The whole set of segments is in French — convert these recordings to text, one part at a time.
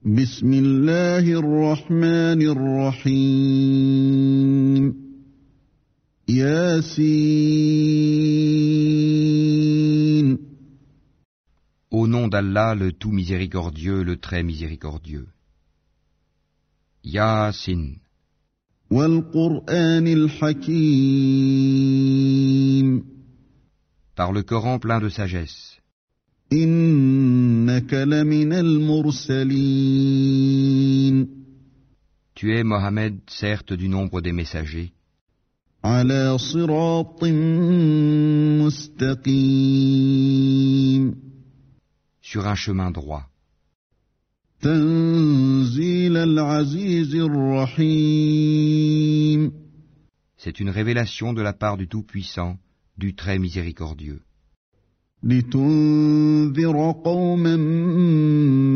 بسم الله الرحمن الرحيم ياسين Au nom d'Allah, le tout miséricordieux, le très miséricordieux. Yasin. والقرآن الحكيم Par le Coran plein de sagesse. إنك لمن المرسلين Tu es, Mohammed, certes du nombre des messagers, على صراط مستقيم sur un chemin droit. تنزيل العزيز الرحيم C'est une révélation de la part du Tout-Puissant, du très miséricordieux. لتنذر قوما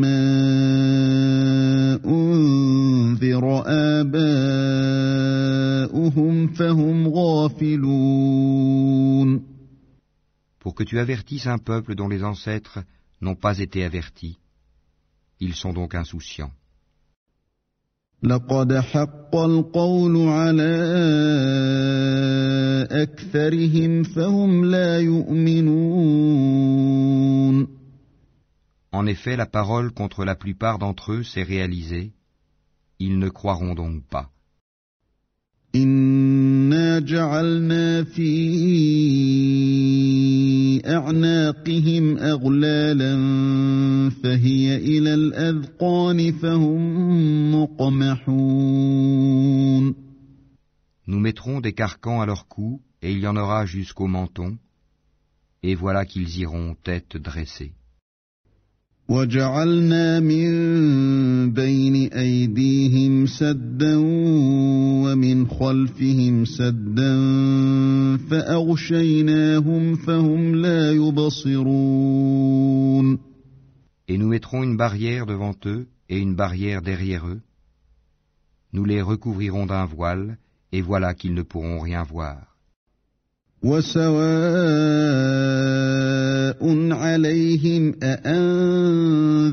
ما أنذر آباؤهم فهم غافلون Pour que tu avertisses un peuple dont les ancêtres n'ont pas été avertis. Ils sont donc insouciants. لقد حق القول على أكثرهم فهم لا يؤمنون En effet, la parole contre la plupart d'entre eux s'est réalisée. Ils ne croiront donc pas. إنا جعلنا في أعناقهم أغلالا فهي إلى الأذقان فهم مقمحون Nous mettrons des carcans à leur cou, et il y en aura jusqu'au menton, et voilà qu'ils iront tête dressée. وجعلنا من بين أيديهم سدا ومن خلفهم سدا فأغشيناهم فهم لا يبصرون Et nous mettrons une barrière devant eux, et une barrière derrière eux. Nous les recouvrirons d'un voile, et voilà qu'ils ne pourront rien voir. وسواء عليهم أأنذرتهم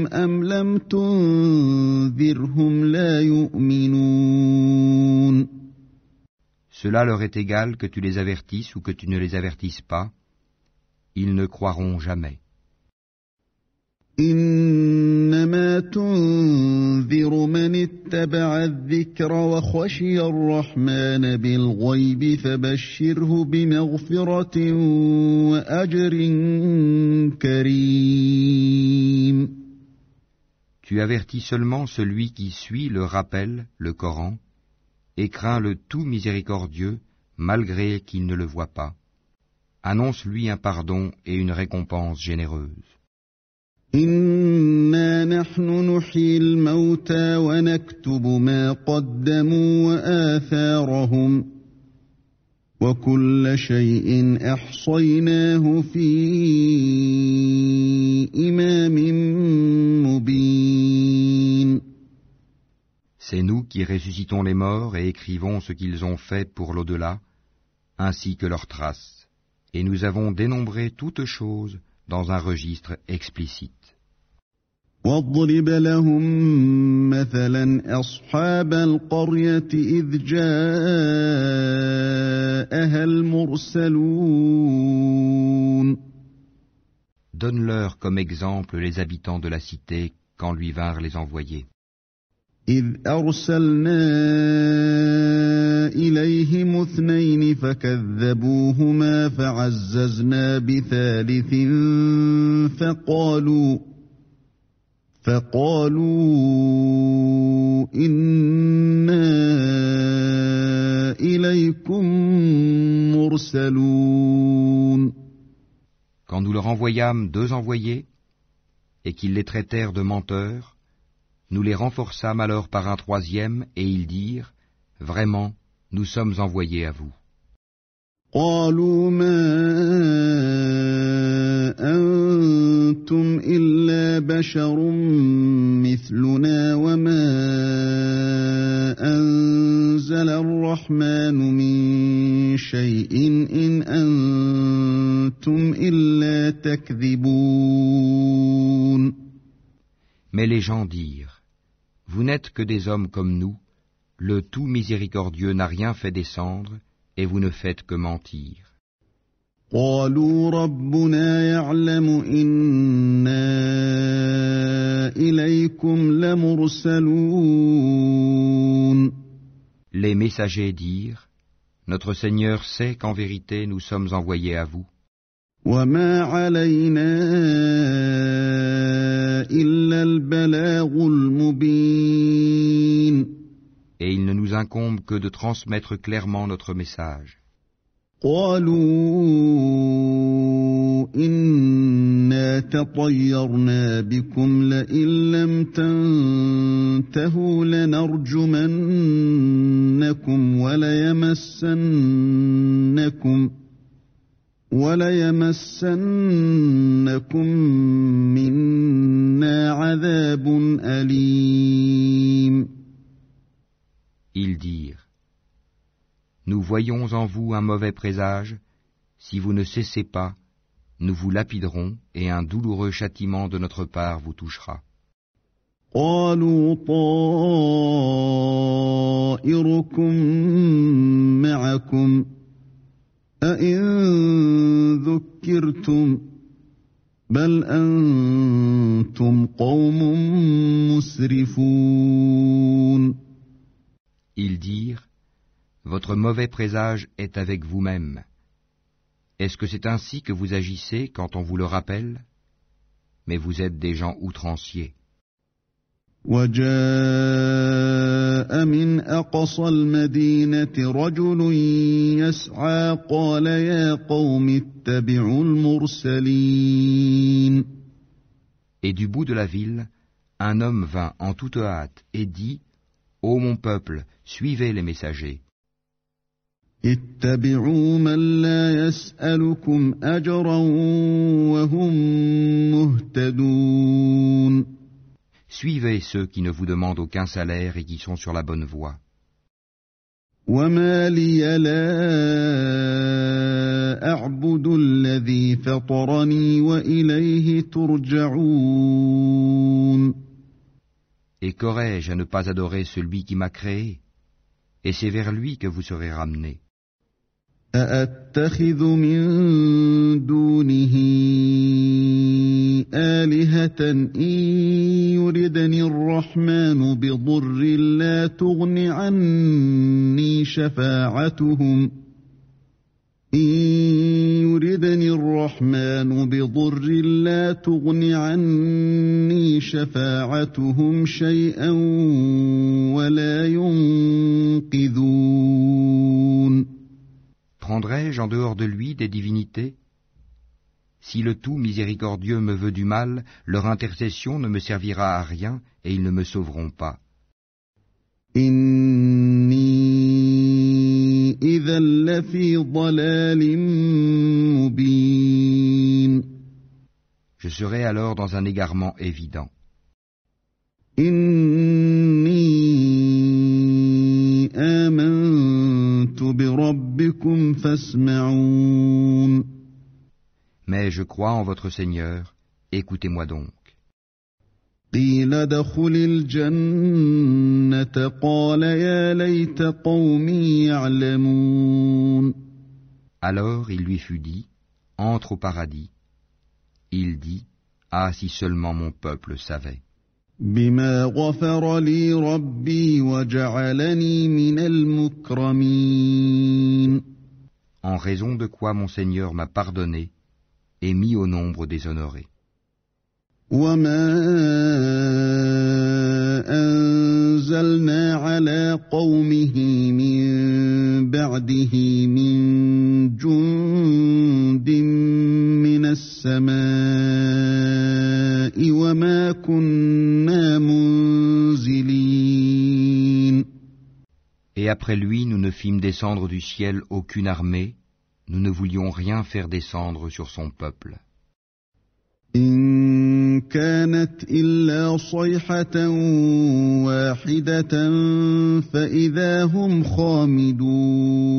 أم لم تنذرهم لا يؤمنون Cela leur est égal que tu les avertisses ou que tu ne les avertisses pas. Ils ne croiront jamais. إنما تنذر من اتبع الذكر وخشي الرحمن بالغيب فبشره بمغفرة وأجر كريم Tu avertis seulement celui qui suit le rappel, le Coran, et craint le tout miséricordieux, malgré qu'il ne le voit pas. Annonce-lui un pardon et une récompense généreuse. إنا نحن نحيي الموتى ونكتب ما قدموا وآثارهم وكل شيء أحصيناه في إمام مبين C'est nous qui ressuscitons les morts et écrivons ce qu'ils ont fait pour l'au-delà, ainsi que leurs traces. Et nous avons dénombré toutes choses dans un registre explicite. واضرب لهم مثلا أصحاب القرية إذ جاءها المرسلون Donne-leur comme exemple les habitants de la cité quand lui vinrent les envoyés. إذ أرسلنا إليهم اثنين فكذبوهما فعززنا بثالث فقالوا إنا إليكم مرسلون Quand nous leur envoyâmes deux envoyés, et qu'ils les traitèrent de menteurs, nous les renforçâmes alors par un troisième, et ils dirent, « Vraiment, nous sommes envoyés à vous. » قالوا ما أنتم إلا بشر مثلنا وما أنزل الرحمن من شيء إن أنتم إلا تكذبون Mais les gens dirent, vous n'êtes que des hommes comme nous, le tout miséricordieux n'a rien fait descendre, et vous ne faites que mentir. قالوا ربنا يعلم إنا إليكم لمرسلون. Les messagers dirent, notre Seigneur sait qu'en vérité nous sommes envoyés à vous. وما علينا إلا البلاغ المبين. Et il ne nous incombe que de transmettre clairement notre message. قالوا إنا تطيرنا بكم لئن لم تنتهوا لنرجمنكم وليمسنكم منا عذاب أليم. Ils dirent, nous voyons en vous un mauvais présage, si vous ne cessez pas, nous vous lapiderons et un douloureux châtiment de notre part vous touchera. قالوا طائركم معكم أئن ذكرتم بل أنتم قوم مسرفون. Ils dirent, votre mauvais présage est avec vous-même. Est-ce que c'est ainsi que vous agissez quand on vous le rappelle? Mais vous êtes des gens outranciers. وجاء من أقصى المدينة رجل يسعى قال يا قوم اتبعوا المرسلين. Et du bout de la ville, un homme vint en toute hâte et dit, ô mon peuple, suivez les messagers. اتبعوا من لا يسألكم أجرا وهم مهتدون. Suivez ceux qui ne vous demandent aucun salaire et qui sont sur la bonne voie. وما لي لا أعبد الذي فطرني وإليه ترجعون. Et qu'aurais-je à ne pas adorer celui qui m'a créé? Et c'est vers lui que vous serez ramenés. أأتخذ من دونه آلهة إن يردني الرحمن بضر لا تغن عني شفاعتهم شيئا ولا ينقذون. Prendrai-je en dehors de lui des divinités? Si le tout miséricordieux me veut du mal, leur intercession ne me servira à rien et ils ne me sauveront pas. إني إذا لفي ضلال مبين. Je serai alors dans un égarement évident. إني آمنت بربكم فاسمعون. Mais je crois en votre Seigneur, écoutez-moi donc. قيل ادخل الجنة قال يا ليت قومي يعلمون. Alors il lui fut dit, entre au paradis. Il dit, ah si seulement mon peuple savait. بما غفر لي ربي وجعلني من المكرمين. En raison de quoi mon Seigneur m'a pardonné et mis au nombre des honorés. وما أنزلنا على قومه من بعده من جند من السماء وما كنا منزلين. Et après lui, nous ne fîmes descendre du ciel aucune armée, nous ne voulions rien faire descendre sur son peuple. إن كانت إلا صيحة واحدة فإذا هم خامدون.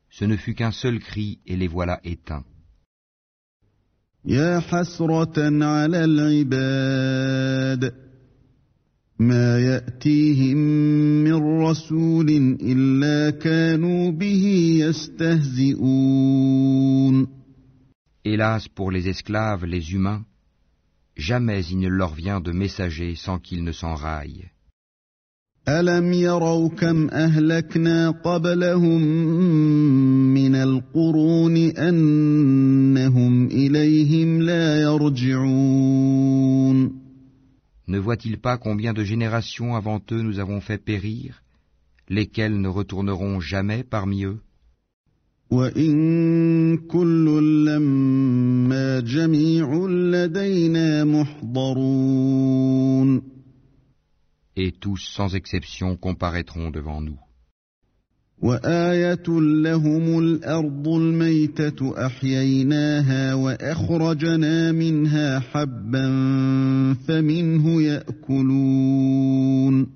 Ce ne fut qu'un seul cri et les voilà éteints. يا حسرة على العباد ما يأتيهم من رسول إلا كانوا به يستهزئون. Hélas pour les esclaves, les humains, jamais il ne leur vient de messager sans qu'ils ne s'enraillent. ألم يروا كم أهلكنا قبلهم من القرون أنهم إليهم لا يرجعون. Ne voient-ils pas combien de générations avant eux nous avons fait périr, lesquelles ne retourneront jamais parmi eux? وإن كل لما جميع لدينا محضرون. Et tous sans exception comparaîtront devant nous. وآية لهم الأرض الميتة أحييناها وأخرجنا منها حبا فمنه يأكلون.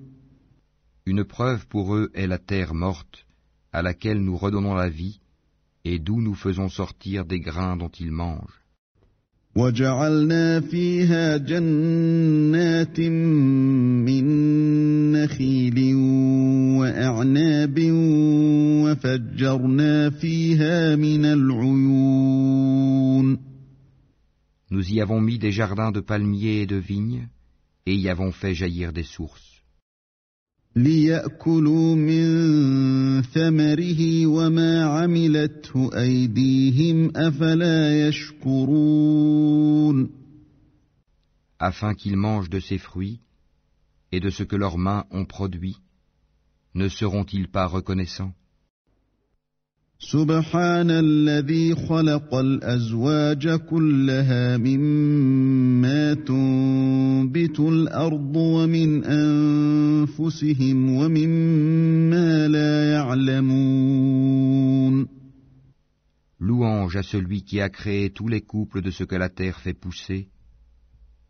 Une preuve pour eux est la terre morte, à laquelle nous redonnons la vie, et d'où nous faisons sortir des grains dont ils mangent. وجعلنا فيها جنات من نخيل وأعناب وفجرنا فيها من العيون. Nous y avons mis des jardins de palmiers et de vignes, et y avons fait jaillir des sources. ليأكلوا من ثمره وما عملته أيديهم أفلا يشكرون. Afin qu'ils mangent de ses fruits et de ce que leurs mains ont produit, ne seront-ils pas reconnaissants? سبحان الذي خلق الأزواج كلها مما تنبت الأرض ومن أنفسهم ومما لا يعلمون. Louange à celui qui a créé tous les couples de ce que la terre fait pousser,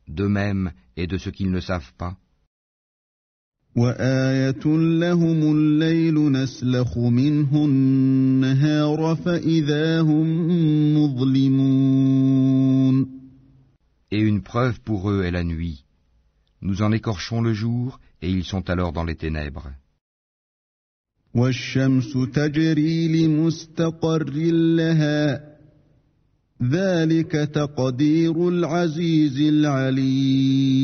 d'eux-mêmes et de ce qu'ils ne savent pas. وآية لهم الليل نسلخ منه النهار فإذا هم مظلمون. Et une preuve pour eux est la nuit. Nous en écorchons le jour, et ils sont alors dans les ténèbres. والشمس تجري لمستقر لها ذلك تقدير العزيز العليم.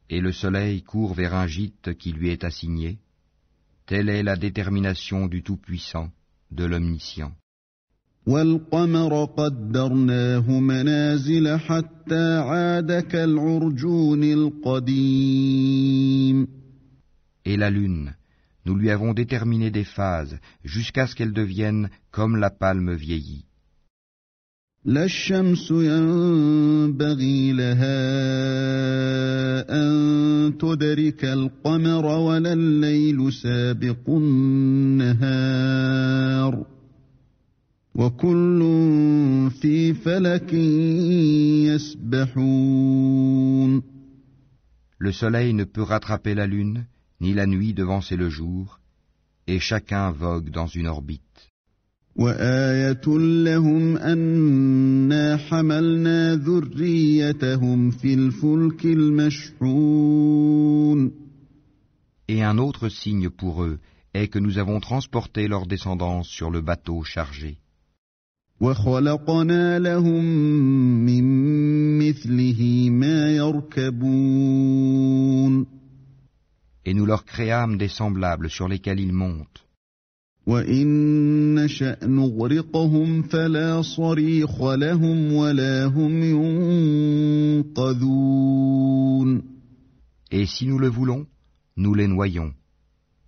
Et le soleil court vers un gîte qui lui est assigné. Telle est la détermination du Tout-Puissant, de l'Omniscient. والقمر قدرناه منازل حتى عاد كالعرجون القديم. Et la lune, nous lui avons déterminé des phases, jusqu'à ce qu'elle devienne comme la palme vieillie. لا الشمس ينبغي لها أن تدرك القمر ولا الليل سابق النهار وكل في فلك يسبحون. Le soleil ne peut rattraper la lune, ni la nuit devancer le jour, et chacun vogue dans une orbite. وآية لهم أنا حملنا ذريتهم في الفلك المشحون. Et un autre signe pour eux est que nous avons transporté leur descendance sur le bateau chargé. وخلقنا لهم من مثله ما يركبون. Et nous leur créâmes des semblables sur lesquels ils montent. وإن نشأ نغرقهم فلا صريخ لهم ولا هم ينقذون. Et si nous le voulons, nous les noyons.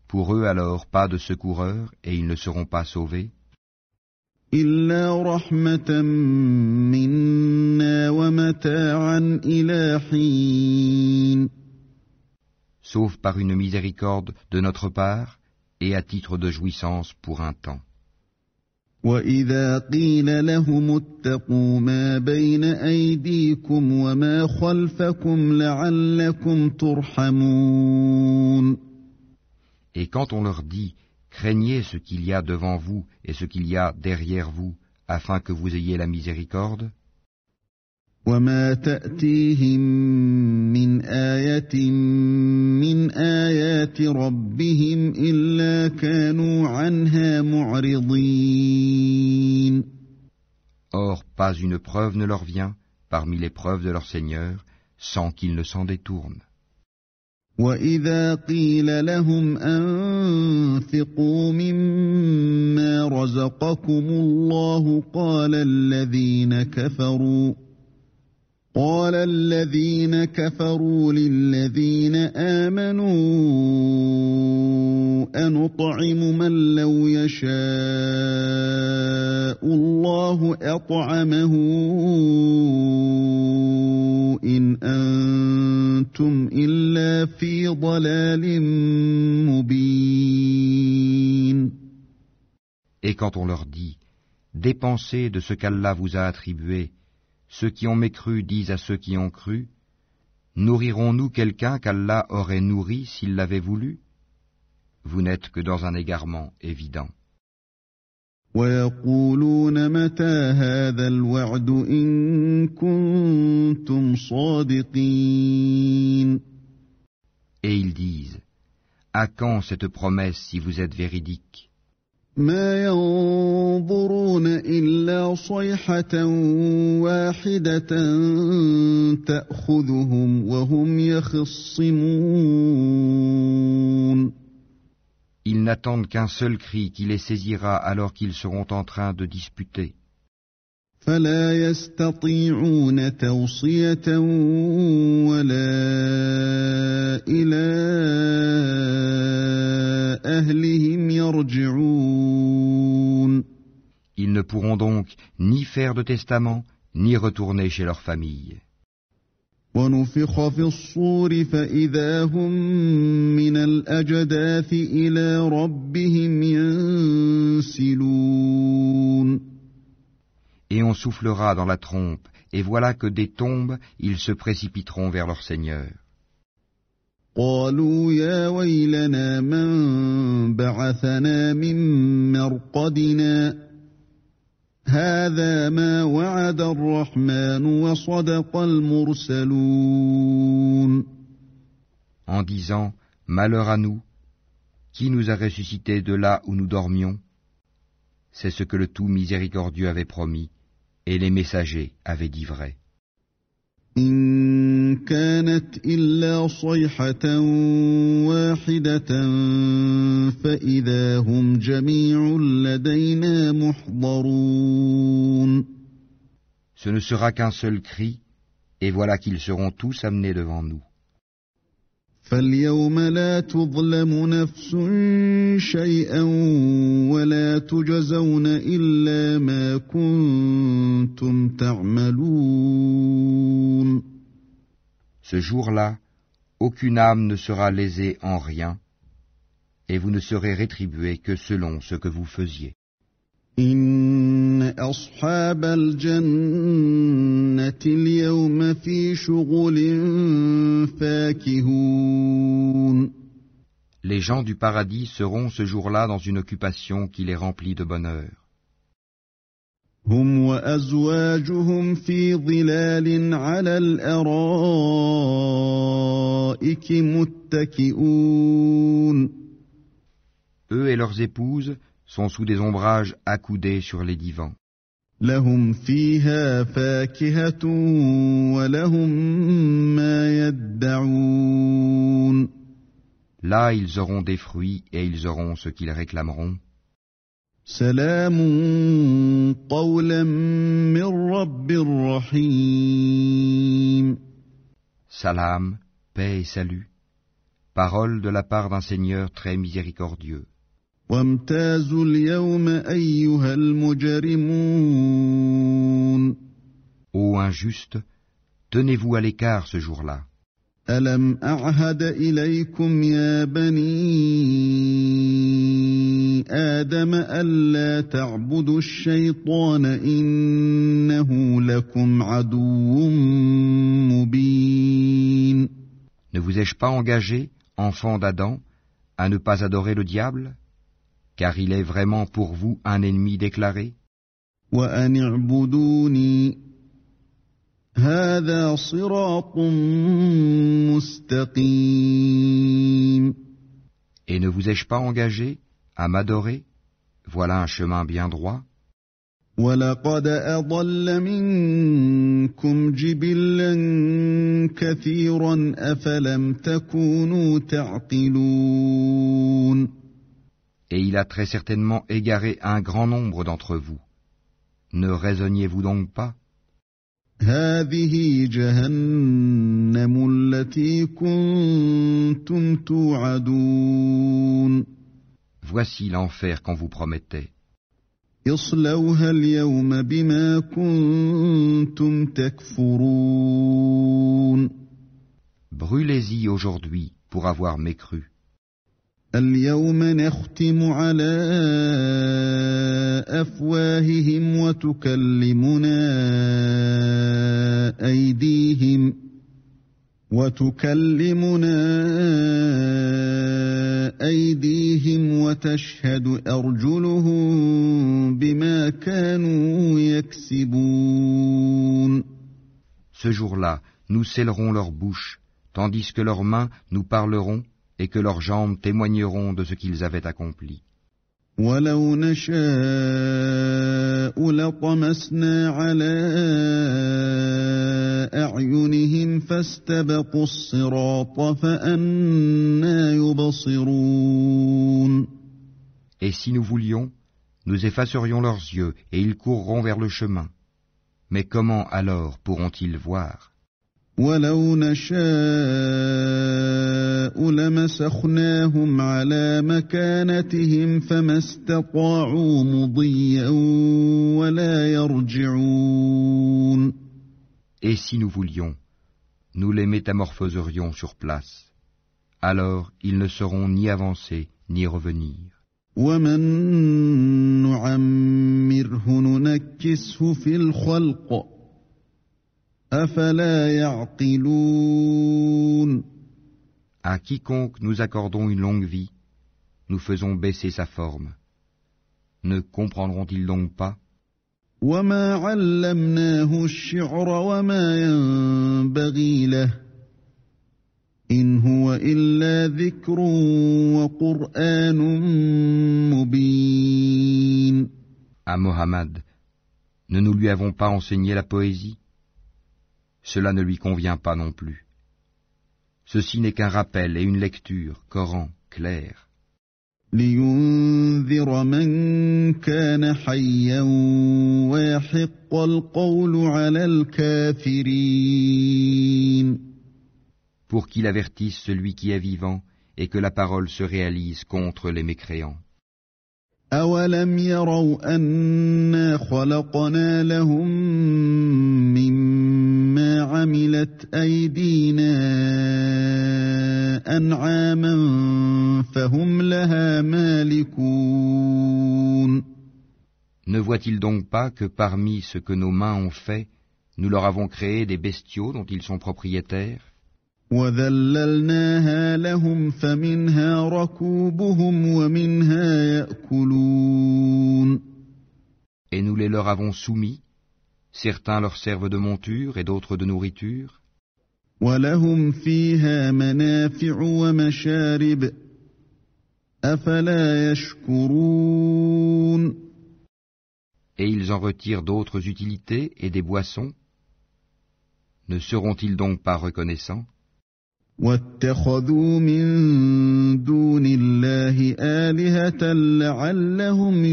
Pour eux alors pas de secoureurs et ils ne seront pas sauvés. إلا رحمة منا ومتاعا إلى حين. Sauf par une miséricorde de notre part et à titre de jouissance pour un temps. وإذا قيل لهم اتقوا ما بين أيديكم وما خلفكم لعلكم ترحمون. Et quand on leur dit, craignez ce qu'il y a devant vous et ce qu'il y a derrière vous, afin que vous ayez la miséricorde. وما تأتيهم من آية من آيات ربهم إلا كانوا عنها معرضين. Or, pas une preuve ne leur vient parmi les preuves de leur Seigneur, sans qu'ils ne s'en détournent. وإذا قيل لهم أنفقوا مما رزقكم الله قال الذين كفروا للذين آمنوا أنطعم من لو يشاء الله أطعمه إن أنتم إلا في ضلال مبين. Et quand on leur dit, dépensez de ce qu'Allah vous a attribué, ceux qui ont mécru disent à ceux qui ont cru, nourrirons-nous quelqu'un qu'Allah aurait nourri s'il l'avait voulu? Vous n'êtes que dans un égarement évident. ويقولون متى هذا الوعد إن كنتم صادقين. Et ils disent, à quand cette promesse si vous êtes véridique? ما ينظرون إلا صيحة واحدة تأخذهم وهم يخصمون. Ils n'attendent qu'un seul cri qui les saisira alors qu'ils seront en train de disputer. فلا يستطيعون توصية ولا إلى أهلهم يرجعون. Ils ne pourront donc ni faire de testament, ni retourner chez leur famille. ونفخ في الصور فإذا هم من الأجداث إلى ربهم ينسلون. Et on soufflera dans la trompe, et voilà que des tombes, ils se précipiteront vers leur Seigneur. قالوا يا ويلنا من بعثنا من مرقدنا هذا ما وعد الرحمن وصدق المرسلون. En disant, malheur à nous, qui nous a ressuscités de là où nous dormions? C'est ce que le tout miséricordieux avait promis, et les messagers avaient dit vrai. إن كانت إلا صيحة واحدة فإذا هم جميع لدينا محضرون. Ce ne sera qu'un seul cri, et voilà qu'ils seront tous amenés devant nous. فاليوم لا تظلم نفس شيئا ولا تجزون إلا ما كنتم تعملون. Ce jour-là, aucune âme ne sera lésée en rien, et vous ne serez rétribués que selon ce que vous faisiez. إن أصحاب الجنة اليوم في شغل فاكهون. Les gens du paradis seront ce jour-là dans une occupation qui les remplit de bonheur. هم وأزواجهم في ظلال على الأرائك متكئون. Eux et leurs épouses sont sous des ombrages accoudés sur les divans. لهم فيها فاكهة ولهم ما يدعون. Là, ils auront des fruits et ils auront ce qu'ils réclameront. سلام قولا من رب رحيم. Salam, paix et salut. Parole de la part d'un Seigneur très miséricordieux. وامتازوا اليوم أيها المجرمون. Ô injustes, tenez-vous à l'écart ce jour-là. ألم أعهد إليكم يا بني آدم ألا تعبدوا الشيطان إنه لكم عدو مبين. Ne vous ai-je pas engagé, enfants d'Adam, à ne pas adorer le diable, car il est vraiment pour vous un ennemi déclaré? وأن اعبدوني هذا صراط مستقيم. Et ne vous ai-je pas engagé à m'adorer? Voilà un chemin bien droit. وَلَقَدْ أَضَلَّ مِنكُمْ جِبِلًّا كَثِيرًا أَفَلَمْ تَكُونُوا تَعْقِلُونَ. Et il a très certainement égaré un grand nombre d'entre vous. Ne raisonniez-vous donc pas? هَذِهِ جَهَنَّمُ الَّتِي كُنتُمْ تُوعَدُونَ. Voici l'enfer qu'on vous promettait. اصْلَوْهَا الْيَوْمَ بِمَا كُنتُمْ تَكْفُرُونَ. Brûlez-y aujourd'hui pour avoir mécru. الْيَوْمَ نَخْتِمُ عَلَى أَفْوَاهِهِمْ وَتُكَلِّمُنَا أَيْدِيهِمْ وَتَشْهَدُ أَرْجُلُهُم بِمَا كَانُوا يَكْسِبُونَ. Ce jour-là, nous scellerons leurs bouches, tandis que leurs mains nous parleront et que leurs jambes témoigneront de ce qu'ils avaient accompli. وَلَوْ نَشَاءُ لَطَمَسْنَا عَلَى أَعْيُنِهِمْ فَاسْتَبَقُوا الصِّرَاطَ فَأَنَّىٰ يُبْصِرُونَ. Et si nous voulions, nous effacerions leurs yeux et ils courront vers le chemin. Mais comment alors pourront-ils voir? وَلَوْ نَشَاءُ لَمَسَخْنَاهُمْ عَلَى مَكَانَتِهِمْ فَمَا اسْتَطَاعُوا مُضِيًّا وَلَا يَرْجِعُونَ. Et si nous voulions, nous les métamorphoserions sur place. Alors ils ne sauront ni avancer ni revenir. وَمَن نُّعَمِّرْهُ نُنَكِّسْهُ فِي الْخَلْقِ أَفَلَا يَعْقِلُونَ. À quiconque nous accordons une longue vie, nous faisons baisser sa forme. Ne comprendront-ils donc pas? وَمَا عَلَّمْنَاهُ الشِّعْرَ وَمَا يَنبَغِي لَهُ إِنْ هُوَ إِلَّا ذِكْرٌ وَقُرْآنٌ مُبِينٌ. À Mohammed, ne nous lui avons pas enseigné la poésie? Cela ne lui convient pas non plus. Ceci n'est qu'un rappel et une lecture, Coran, clair. لِيُنذِرَ مَن كَانَ حَيًّا وَيَحِقَّ الْقَوْلُ عَلَى الْكَافِرِينَ. Pour qu'il avertisse celui qui est vivant et que la parole se réalise contre les mécréants. أَوَلَمْ يَرَوْا أَنَّا خَلَقْنَا لَهُم مِّمَّا عَمِلَتْ أَيْدِينَا أَنْعَامًا فَهُمْ لَهَا مَالِكُونَ. Ne voit-il donc pas que parmi ce que nos mains ont fait, nous leur avons créé des bestiaux dont ils sont propriétaires? وَذَلَّلْنَاهَا لَهُمْ فَمِنْهَا رَكُوبُهُمْ وَمِنْهَا يَأْكُلُونَ. Et nous les leur avons soumis, certains leur servent de monture et d'autres de nourriture. وَلَهُمْ فِيهَا مَنَافِعُ وَمَشَارِبُ أَفَلَا يَشْكُرُونَ. Et ils en retirent d'autres utilités et des boissons. Ne seront-ils donc pas reconnaissants? وَاتَّخَذُوا مِن دُونِ اللَّهِ آلِهَةً لَعَلَّهُمْ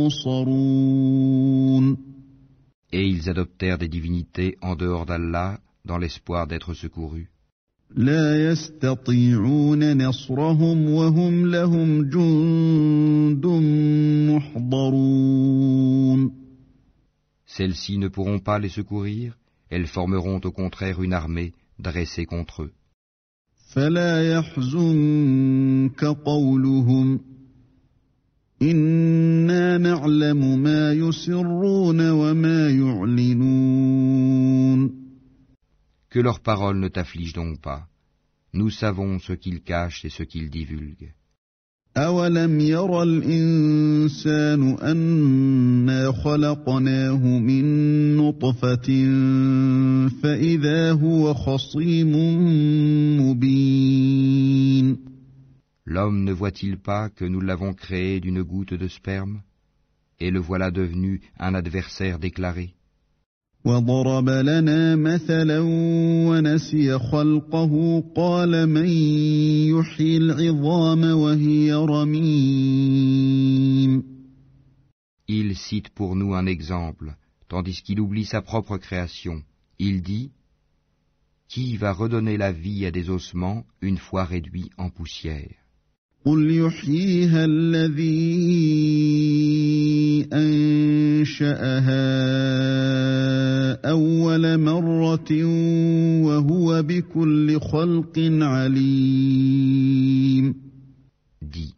يُنصَرُونَ. Et ils adoptèrent des divinités en dehors d'Allah dans l'espoir d'être secourus. لَا يَسْتَطِيعُونَ نَصْرَهُمْ وَهُمْ لَهُمْ جُندٌ مُّحْضَرُونَ. Celles-ci ne pourront pas les secourir, elles formeront au contraire une armée dressée contre eux. فَلَا يَحْزُنكَ قَوْلُهُمْ إِنَّا نَعْلَمُ مَا يُسِرُّونَ وَمَا يُعْلِنُونَ. Que leurs paroles ne t'affligent donc pas. Nous savons ce qu'ils cachent et ce qu'ils divulguent. أَوَلَمْ يَرَ الْإِنسَانُ أَنَّا خَلَقْنَاهُ مِن نُّطْفَةٍ فَإِذَا هُوَ خَصِيمٌ مُّبِينٌ. L'homme ne voit-il pas que nous l'avons créé d'une goutte de sperme, et le voilà devenu un adversaire déclaré? وَضَرَبَ لَنَا مَثَلًا وَنَسِيَ خَلْقَهُ قَالَ مَن يُحْيِي الْعِظَامَ وَهِيَ رَمِيمٌ. Il cite pour nous un exemple, tandis qu'il oublie sa propre création. Il dit: Qui va redonner la vie à des ossements une fois réduits en poussière? قُلْ يُحْيِيهَا الَّذِي أَنشَأَهَا أَوَّلَ مَرَّةٍ وَهُوَ بِكُلِّ خَلْقٍ عَلِيمٌ. Dis,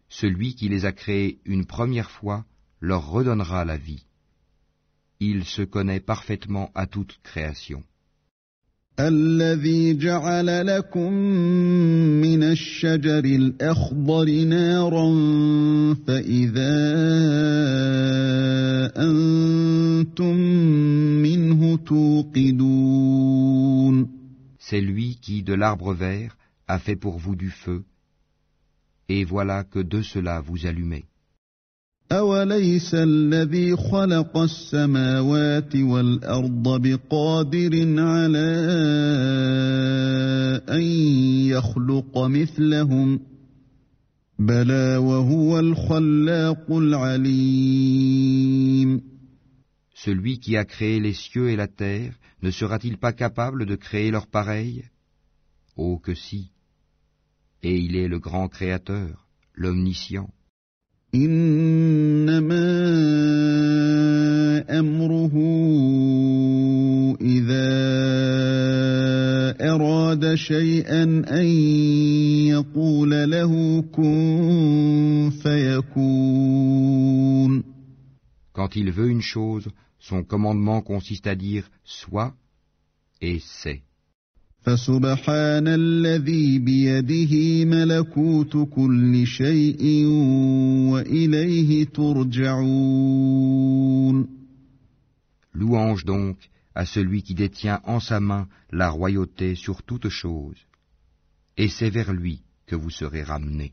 celui qui les a créés une première fois leur redonnera la vie. Il se connaît parfaitement à toute création. الذي جعل لكم من الشجر الأخضر نارا فإذا أنتم منه توقدون. C'est lui qui, de l'arbre vert, a fait pour vous du feu, et voilà que de cela vous allumez. أوليس الذي خلق السماوات والأرض بقادر على أن يخلق مثلهم بلى وهو الخلاق العليم. Celui qui a créé les cieux et la terre, ne sera-t-il pas capable de créer leur pareil? Oh que si! Et il est le grand créateur, l'omniscient. إنما أمره إذا أراد شيئا أن يقول له كن فيكون. Quand il veut une chose, son commandement consiste à dire « sois » et « c'est ». فسبحان الذي بيده ملكوت كل شيء وإليه ترجعون. Louange donc à celui qui détient en sa main la royauté sur toute chose, et c'est vers lui que vous serez ramenés.